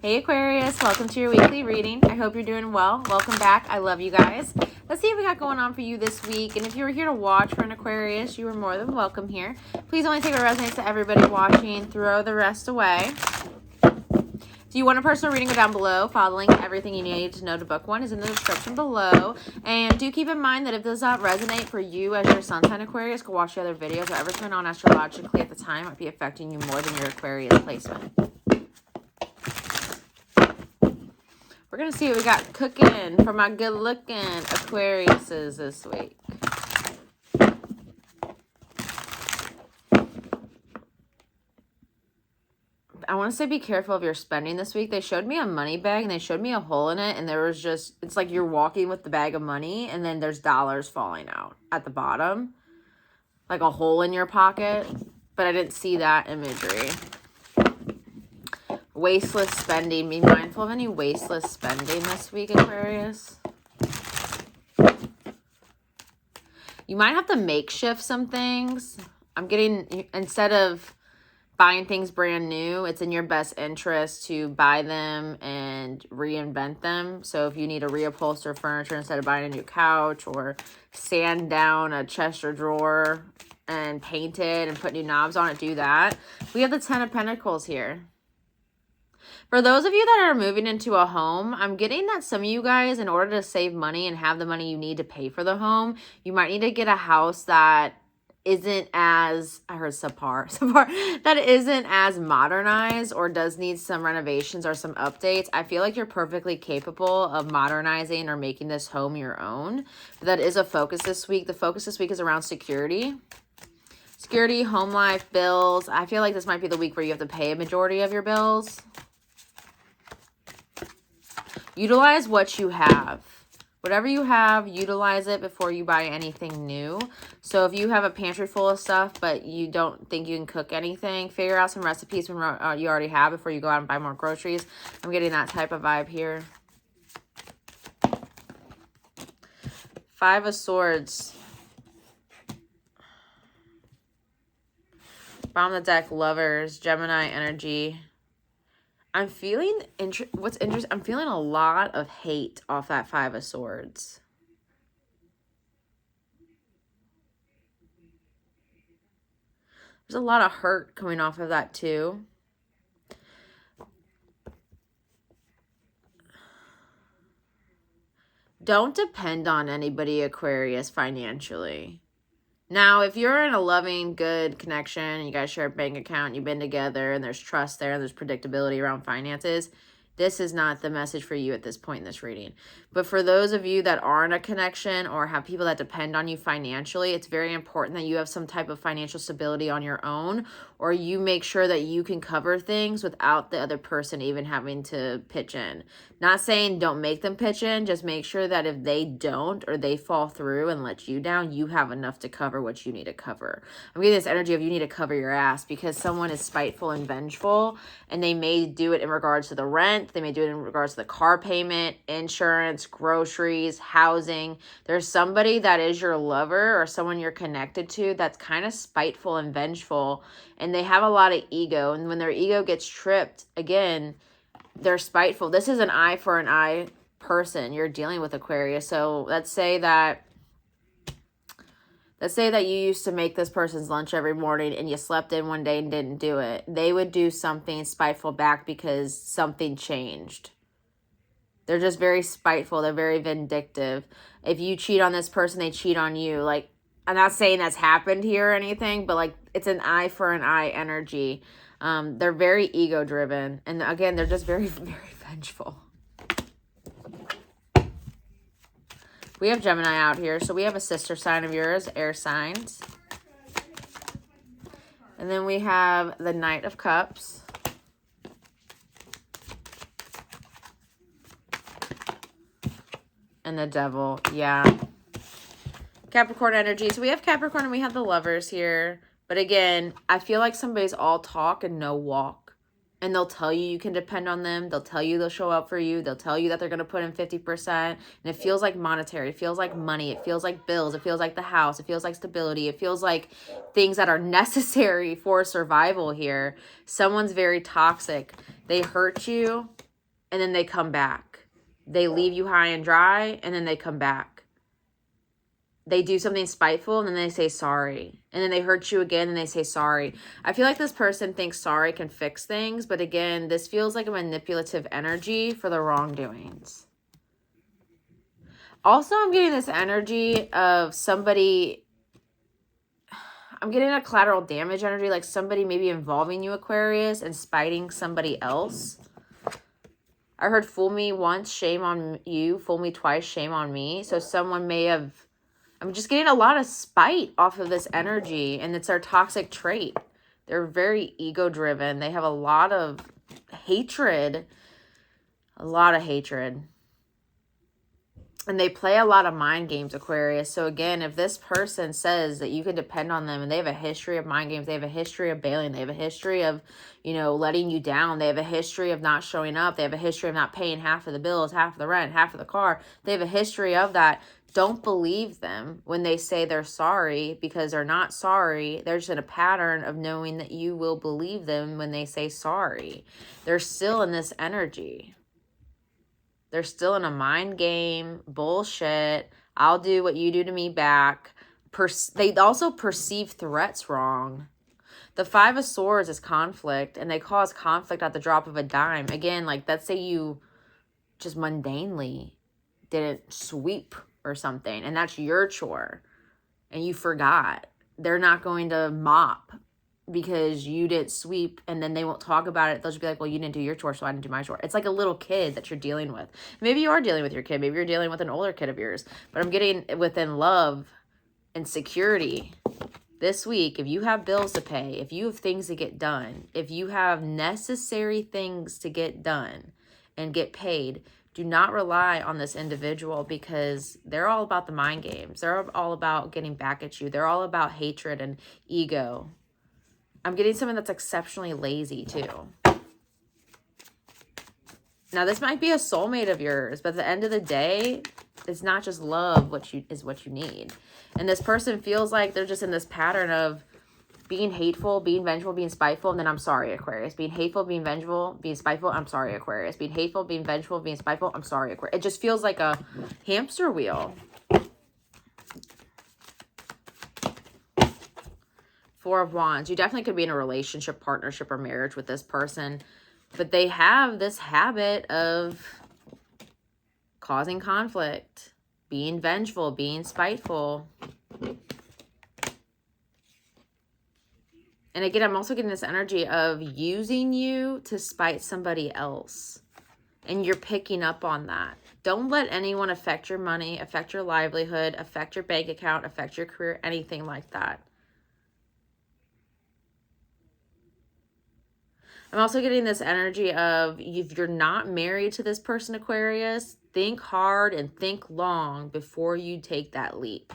Hey Aquarius, welcome to your weekly reading. I hope you're doing well. Welcome back. I love you guys. Let's see what we got going on for you this week. And if you were here to watch for an Aquarius, you are more than welcome here. Please only take what resonates to everybody watching. Throw the rest away. Do you want a personal reading? Go down below. Follow the link. Everything you need to know to book one is in the description below. And do keep in mind that if this does not resonate for you as your sun sign Aquarius, go watch the other videos. Whatever's going on astrologically at the time might be affecting you more than your Aquarius placement. We're going to see what we got cooking for my good-looking Aquariuses this week. I want to say be careful of your spending this week. They showed me a money bag and they showed me a hole in it. And there was just, it's like you're walking with the bag of money and then there's dollars falling out at the bottom. Like a hole in your pocket. But I didn't see that imagery. Wasteless spending. Be mindful of any wasteless spending this week, Aquarius. You might have to makeshift some things. I'm getting, instead of buying things brand new, it's in your best interest to buy them and reinvent them. So if you need to reupholster furniture instead of buying a new couch, or sand down a chest or drawer and paint it and put new knobs on it, do that. We have the 10 of Pentacles here. For those of you that are moving into a home, I'm getting that some of you guys, in order to save money and have the money you need to pay for the home, you might need to get a house that isn't as, I heard subpar, that isn't as modernized or does need some renovations or some updates. I feel like you're perfectly capable of modernizing or making this home your own. But that is a focus this week. The focus this week is around security. Security, home life, bills. I feel like this might be the week where you have to pay a majority of your bills. Utilize what you have. Whatever you have, utilize it before you buy anything new. So if you have a pantry full of stuff, but you don't think you can cook anything, figure out some recipes from you already have before you go out and buy more groceries. I'm getting that type of vibe here. 5 of Swords. Bottom of the deck, Lovers, Gemini energy. I'm feeling, what's interesting, I'm feeling a lot of hate off that 5 of Swords. There's a lot of hurt coming off of that too. Don't depend on anybody, Aquarius, financially. Now, if you're in a loving, good connection, and you guys share a bank account, you've been together, and there's trust there, and there's predictability around finances, this is not the message for you at this point in this reading. But for those of you that are in a connection or have people that depend on you financially, it's very important that you have some type of financial stability on your own, or you make sure that you can cover things without the other person even having to pitch in. Not saying don't make them pitch in, just make sure that if they don't or they fall through and let you down, you have enough to cover what you need to cover. I'm getting this energy of you need to cover your ass because someone is spiteful and vengeful, and they may do it in regards to the rent. They may do it in regards to the car payment, insurance, groceries, housing. There's somebody that is your lover or someone you're connected to that's kind of spiteful and vengeful, and they have a lot of ego. And when their ego gets tripped, again, they're spiteful. This is an eye for an eye person you're dealing with, Aquarius. So let's say that you used to make this person's lunch every morning and you slept in one day and didn't do it. They would do something spiteful back because something changed. They're just very spiteful. They're very vindictive. If you cheat on this person, they cheat on you. Like, I'm not saying that's happened here or anything, but like it's an eye for an eye energy. They're very ego driven. And again, they're just very, very vengeful. We have Gemini out here. So we have a sister sign of yours, air signs. And then we have the Knight of Cups. And the Devil, yeah. Capricorn energy. So we have Capricorn and we have the Lovers here. But again, I feel like somebody's all talk and no walk. And they'll tell you can depend on them. They'll tell you they'll show up for you. They'll tell you that they're going to put in 50%. And it feels like monetary. It feels like money. It feels like bills. It feels like the house. It feels like stability. It feels like things that are necessary for survival here. Someone's very toxic. They hurt you. and then they come back. They leave you high and dry, and then they come back. They do something spiteful, and then they say sorry. And then they hurt you again, and they say sorry. I feel like this person thinks sorry can fix things, but again, this feels like a manipulative energy for the wrongdoings. Also, I'm getting this energy of somebody, I'm getting a collateral damage energy, like somebody maybe involving you, Aquarius, and spiting somebody else. I heard fool me once, shame on you. Fool me twice, shame on me. So someone may have, I'm just getting a lot of spite off of this energy, and it's our toxic trait. They're very ego-driven. They have a lot of hatred. A lot of hatred. And they play a lot of mind games, Aquarius. So again, if this person says that you can depend on them and they have a history of mind games, they have a history of bailing, they have a history of, you know, letting you down, they have a history of not showing up, they have a history of not paying half of the bills, half of the rent, half of the car, they have a history of that. Don't believe them when they say they're sorry, because they're not sorry. They're just in a pattern of knowing that you will believe them when they say sorry. They're still in this energy. They're still in a mind game, bullshit. I'll do what you do to me back. They also perceive threats wrong. The Five of Swords is conflict, and they cause conflict at the drop of a dime. Again, like, let's say you just mundanely didn't sweep or something, and that's your chore, and you forgot. They're not going to mop because you didn't sweep, and then they won't talk about it. They'll just be like, well, you didn't do your chore, so I didn't do my chore. It's like a little kid that you're dealing with. Maybe you are dealing with your kid. Maybe you're dealing with an older kid of yours. But I'm getting within love and security this week. If you have bills to pay, if you have things to get done, if you have necessary things to get done and get paid, do not rely on this individual, because they're all about the mind games. They're all about getting back at you. They're all about hatred and ego. I'm getting someone that's exceptionally lazy too. Now, this might be a soulmate of yours, but at the end of the day, it's not just love what you need. And this person feels like they're just in this pattern of being hateful, being vengeful, being spiteful, and then I'm sorry, Aquarius. Being hateful, being vengeful, being spiteful, I'm sorry, Aquarius. Being hateful, being vengeful, being spiteful, I'm sorry, Aquarius. It just feels like a hamster wheel. Four of Wands. You definitely could be in a relationship, partnership, or marriage with this person, but they have this habit of causing conflict, being vengeful, being spiteful. And again, I'm also getting this energy of using you to spite somebody else, and you're picking up on that. Don't let anyone affect your money, affect your livelihood, affect your bank account, affect your career, anything like that. I'm also getting this energy of, if you're not married to this person, Aquarius, think hard and think long before you take that leap,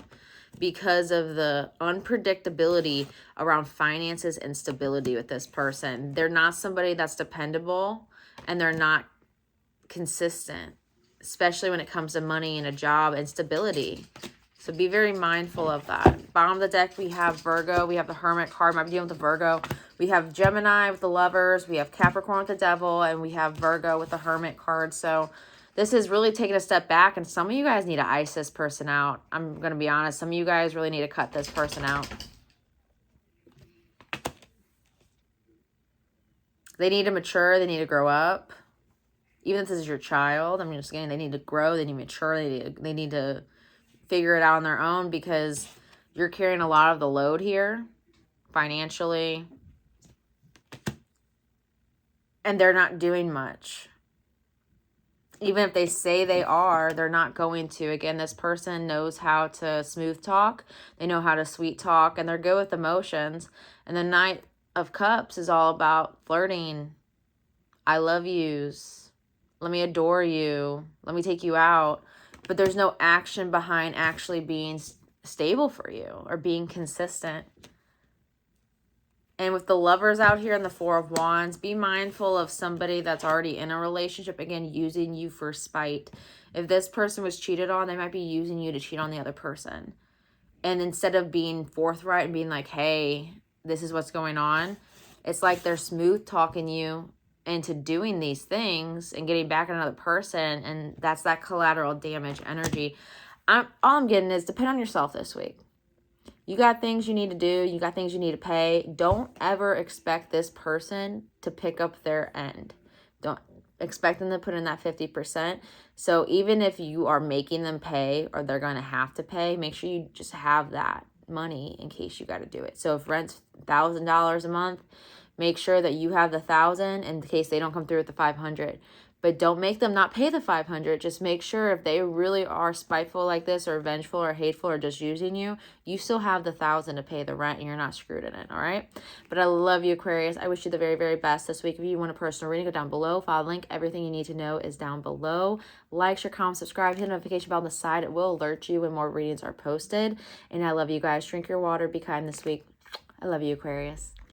because of the unpredictability around finances and stability with this person. They're not somebody that's dependable, and they're not consistent, especially when it comes to money and a job and stability. So be very mindful of that. Bottom of the deck, we have Virgo. We have the Hermit card. Might be dealing with the Virgo. We have Gemini with the Lovers. We have Capricorn with the Devil. And we have Virgo with the Hermit card. So this is really taking a step back. And some of you guys need to ice this person out. I'm going to be honest. Some of you guys really need to cut this person out. They need to mature. They need to grow up. Even if this is your child, I'm just saying they need to grow. They need to mature. They need to figure it out on their own, because you're carrying a lot of the load here financially, and they're not doing much. Even if they say they are, they're not going to. Again, this person knows how to smooth talk. They know how to sweet talk, and they're good with emotions. And the Knight of Cups is all about flirting. I love yous. Let me adore you. Let me take you out. But there's no action behind actually being stable for you or being consistent. And with the Lovers out here and the Four of Wands, be mindful of somebody that's already in a relationship, again, using you for spite. If this person was cheated on, they might be using you to cheat on the other person. And instead of being forthright and being like, hey, this is what's going on, it's like they're smooth talking you into doing these things and getting back at another person, and that's that collateral damage energy. All I'm getting is depend on yourself this week. You got things you need to do. You got things you need to pay. Don't ever expect this person to pick up their end. Don't expect them to put in that 50%. So even if you are making them pay or they're going to have to pay, make sure you just have that money in case you got to do it. So if rent's $1,000 a month, make sure that you have the 1,000 in case they don't come through with the 500. But don't make them not pay the 500. Just make sure if they really are spiteful like this or vengeful or hateful or just using you, you still have the 1,000 to pay the rent and you're not screwed in it, all right? But I love you, Aquarius. I wish you the very, very best this week. If you want a personal reading, go down below. Follow the link. Everything you need to know is down below. Like, share, comment, subscribe, hit the notification bell on the side. It will alert you when more readings are posted. And I love you guys. Drink your water. Be kind this week. I love you, Aquarius.